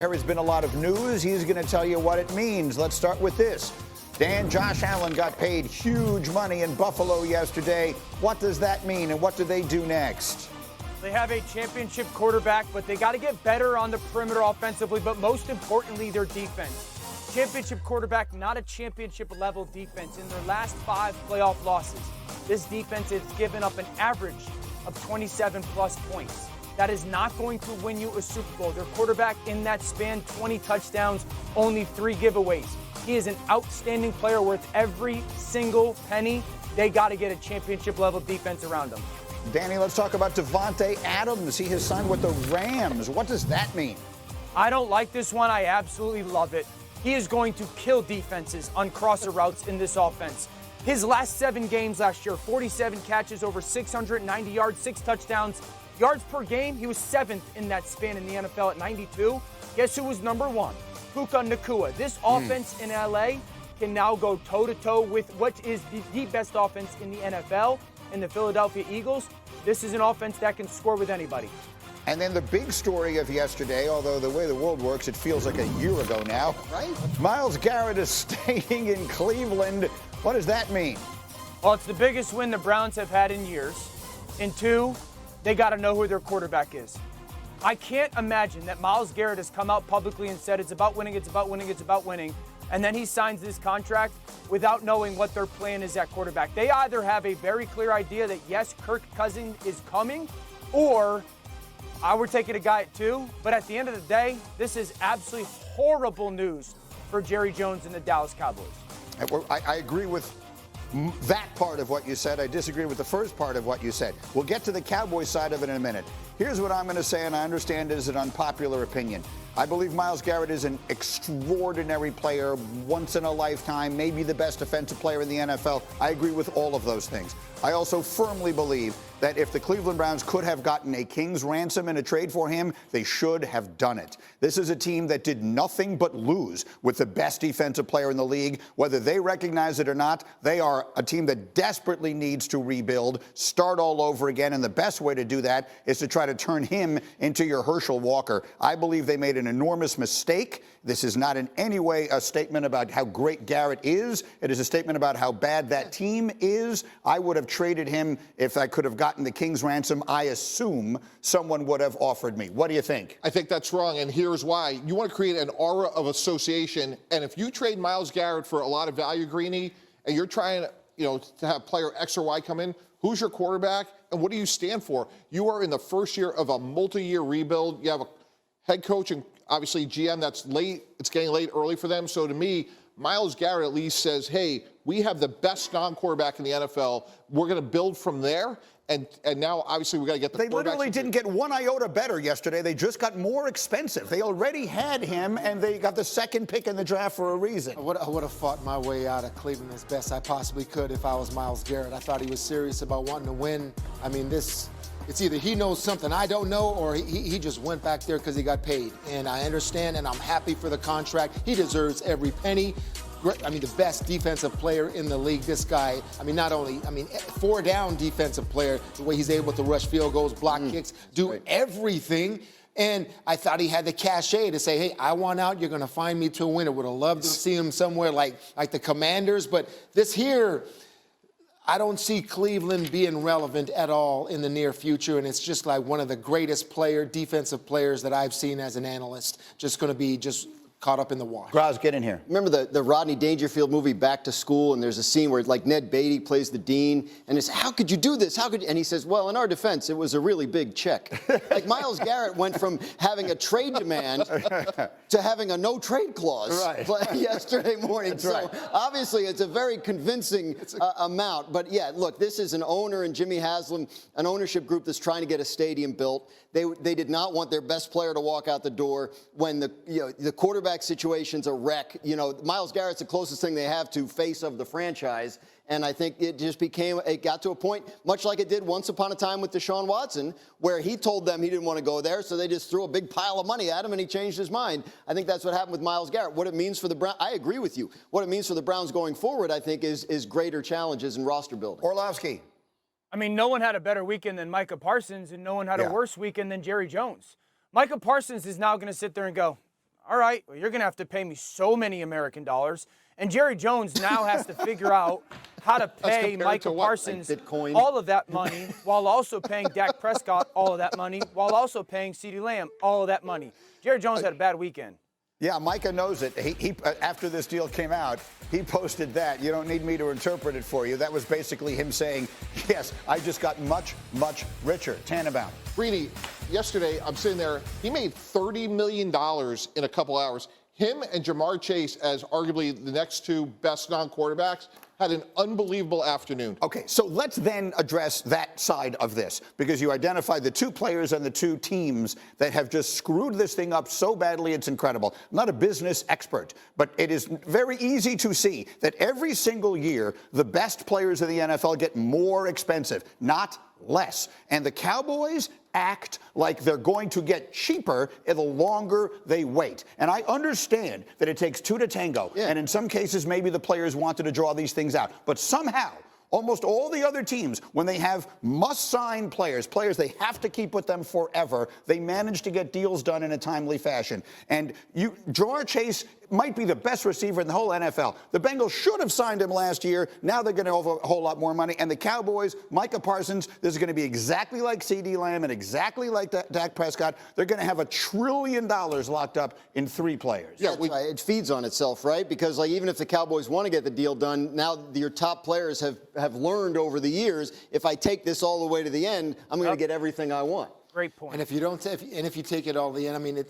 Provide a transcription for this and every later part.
There has been a lot of news. He's going to tell you what it means. Let's start with this. Josh Allen got paid huge money in Buffalo yesterday. What does that mean, and what do they do next? They have a championship quarterback, but they got to get better on the perimeter offensively, but most importantly, their defense. Championship quarterback, not a championship-level defense. In their last 5 playoff losses, this defense has given up an average of 27-plus points. That is not going to win you a Super Bowl. Their quarterback in that span, 20 touchdowns, only 3 giveaways. He is an outstanding player worth every single penny. They got to get a championship-level defense around him. Danny, let's talk about Devontae Adams. He has signed with the Rams. What does that mean? I don't like this one. I absolutely love it. He is going to kill defenses on crosser routes in this offense. His last 7 games last year, 47 catches, over 690 yards, 6 touchdowns. Yards per game, he was 7th in that span in the NFL at 92. Guess who was number 1? Puka Nacua. This offense in LA can now go toe-to-toe with what is the best offense in the NFL, in the Philadelphia Eagles. This is an offense that can score with anybody. And then the big story of yesterday, although the way the world works, it feels like a year ago now. Right? Myles Garrett is staying in Cleveland. What does that mean? Well, it's the biggest win the Browns have had in years. And 2, they got to know who their quarterback is. I can't imagine that Myles Garrett has come out publicly and said it's about winning, it's about winning, it's about winning, and then he signs this contract without knowing what their plan is at quarterback. They either have a very clear idea that, yes, Kirk Cousins is coming, or we're taking a guy at 2. But at the end of the day, this is absolutely horrible news for Jerry Jones and the Dallas Cowboys. I agree with that part of what you said. I disagree with the first part of what you said. We'll get to the Cowboys side of it in a minute. Here's what I'm going to say, and I understand it is an unpopular opinion. I believe Myles Garrett is an extraordinary player, once in a lifetime, maybe the best defensive player in the NFL. I agree with all of those things. I also firmly believe that if the Cleveland Browns could have gotten a king's ransom in a trade for him, they should have done it. This is a team that did nothing but lose with the best defensive player in the league. Whether they recognize it or not, they are a team that desperately needs to rebuild, start all over again, and the best way to do that is to try to turn him into your Herschel Walker. I believe they made an enormous mistake. This is not in any way a statement about how great Garrett is. It is a statement about how bad that team is. I would have traded him if I could have gotten the king's ransom. I assume someone would have offered me. What do you think? I think that's wrong, and here's why. You want to create an aura of association, and if you trade Myles Garrett for a lot of value, Greeny, and you're trying to have player X or Y come in, who's your quarterback, and what do you stand for? You are in the first year of a multi-year rebuild. You have a head coach and obviously GM that's late. It's getting late early for them. So to me, Myles Garrett at least says, hey, we have the best non-quarterback in the NFL. We're going to build from there. And now, obviously, we got to get the quarterback. They literally didn't get one iota better yesterday. They just got more expensive. They already had him, and they got the second pick in the draft for a reason. I would have fought my way out of Cleveland as best I possibly could if I was Myles Garrett. I thought he was serious about wanting to win. I mean, it's either he knows something I don't know, or he just went back there because he got paid. And I understand, and I'm happy for the contract. He deserves every penny. I mean, the best defensive player in the league, this guy. I mean, 4-down defensive player, the way he's able to rush field goals, block kicks, do everything. And I thought he had the cachet to say, hey, I want out. You're going to find me to a winner. Would have loved to see him somewhere like the Commanders. But this here, I don't see Cleveland being relevant at all in the near future. And it's just like one of the greatest defensive players that I've seen as an analyst. Just going to be just caught up in the wash. Graz, get in here. Remember the Rodney Dangerfield movie Back to School, and there's a scene where like Ned Beatty plays the dean, and it's, how could you do this? How could you? And he says, well, in our defense, it was a really big check. Like Myles Garrett went from having a trade demand to having a no trade clause yesterday morning. That's so right. Obviously it's a very convincing amount. But yeah, look, this is an owner and Jimmy Haslam, an ownership group that's trying to get a stadium built. They did not want their best player to walk out the door when the quarterback situation's a wreck. Myles Garrett's the closest thing they have to face of the franchise. And I think it got to a point, much like it did once upon a time with Deshaun Watson, where he told them he didn't want to go there, so they just threw a big pile of money at him and he changed his mind. I think that's what happened with Myles Garrett. What it means for the Browns, I agree with you. What it means for the Browns going forward, I think, is greater challenges in roster building. Orlovsky. I mean, no one had a better weekend than Micah Parsons, and no one had a worse weekend than Jerry Jones. Micah Parsons is now going to sit there and go, All right, well, you're going to have to pay me so many American dollars. And Jerry Jones now has to figure out how to pay Micah Parsons Bitcoin. all of that money while also paying Dak Prescott all of that money while also paying CeeDee Lamb all of that money. Jerry Jones had a bad weekend. Yeah, Micah knows it. He after this deal came out, he posted that. You don't need me to interpret it for you. That was basically him saying, yes, I just got much, much richer. Tannenbaum. Greeny, yesterday I'm sitting there. He made $30 million in a couple hours. Him and Jamar Chase, as arguably the next two best non-quarterbacks, had an unbelievable afternoon. Okay, so let's then address that side of this, because you identified the two players and the two teams that have just screwed this thing up so badly it's incredible. I'm not a business expert, but it is very easy to see that every single year the best players in the NFL get more expensive, not less. And the Cowboys act like they're going to get cheaper the longer they wait. And I understand that it takes two to tango. Yeah. And in some cases, maybe the players wanted to draw these things out. But somehow, almost all the other teams, when they have must-sign players they have to keep with them forever, they manage to get deals done in a timely fashion. And Jamar Chase might be the best receiver in the whole NFL. The Bengals should have signed him last year. Now they're going to offer a whole lot more money. And the Cowboys, Micah Parsons, this is going to be exactly like CeeDee Lamb and exactly like Dak Prescott. They're going to have $1 trillion locked up in 3 players. Yeah, right. It feeds on itself, right? Because like even if the Cowboys want to get the deal done, now your top players have learned over the years, if I take this all the way to the end, I'm going to get everything I want. Great point. And if you don't, if you take it all the end, I mean,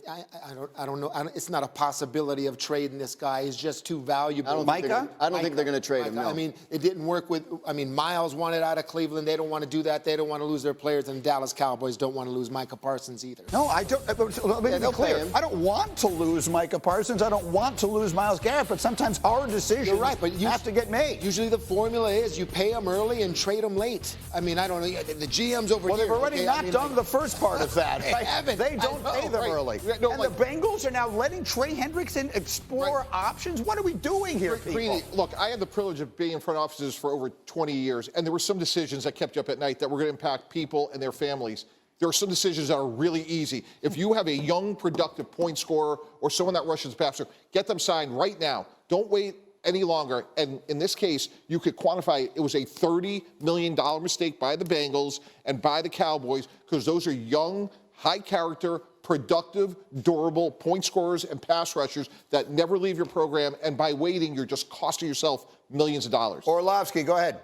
I don't know. It's not a possibility of trading this guy. He's just too valuable. I don't think they're going to trade him. No. I mean, it didn't work with. I mean, Myles wanted out of Cleveland. They don't want to do that. They don't want to lose their players, and Dallas Cowboys don't want to lose Micah Parsons either. No, I don't. Let me be clear. I don't want to lose Micah Parsons. I don't want to lose Myles Garrett. But sometimes hard decisions have to get made. Usually the formula is you pay them early and trade them late. I mean, I don't know. The GM's over here. Well, they've already done the first part of that. They don't pay them early. No, and the Bengals are now letting Trey Hendrickson explore options. What are we doing here, people? Greeny, look, I had the privilege of being in front offices for over 20 years, and there were some decisions that kept you up at night that were going to impact people and their families. There are some decisions that are really easy. If you have a young, productive point scorer or someone that rushes the passer, get them signed right now. Don't wait any longer. And in this case, you could quantify it was a $30 million mistake by the Bengals and by the Cowboys, because those are young, high-character, productive, durable point scorers and pass rushers that never leave your program, and by waiting, you're just costing yourself millions of dollars. Orlovsky, go ahead.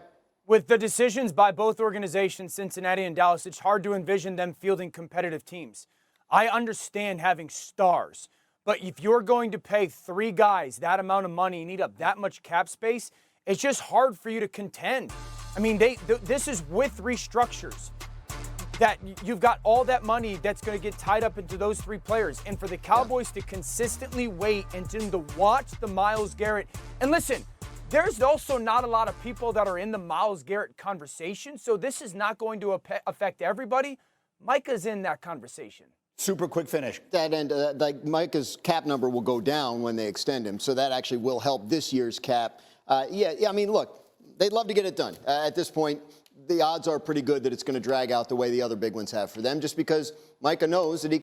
With the decisions by both organizations, Cincinnati and Dallas, it's hard to envision them fielding competitive teams. I understand having stars, but if you're going to pay 3 guys that amount of money and eat up that much cap space, it's just hard for you to contend. I mean, this is with restructures. That you've got all that money that's going to get tied up into those 3 players. And for the Cowboys to consistently wait and to watch the Myles Garrett. And listen, there's also not a lot of people that are in the Myles Garrett conversation, so this is not going to affect everybody. Micah's in that conversation. Super quick finish. That end, like Micah's cap number will go down when they extend him, so that actually will help this year's cap. Yeah, I mean, look, they'd love to get it done. At this point, the odds are pretty good that it's going to drag out the way the other big ones have for them, just because Micah knows that he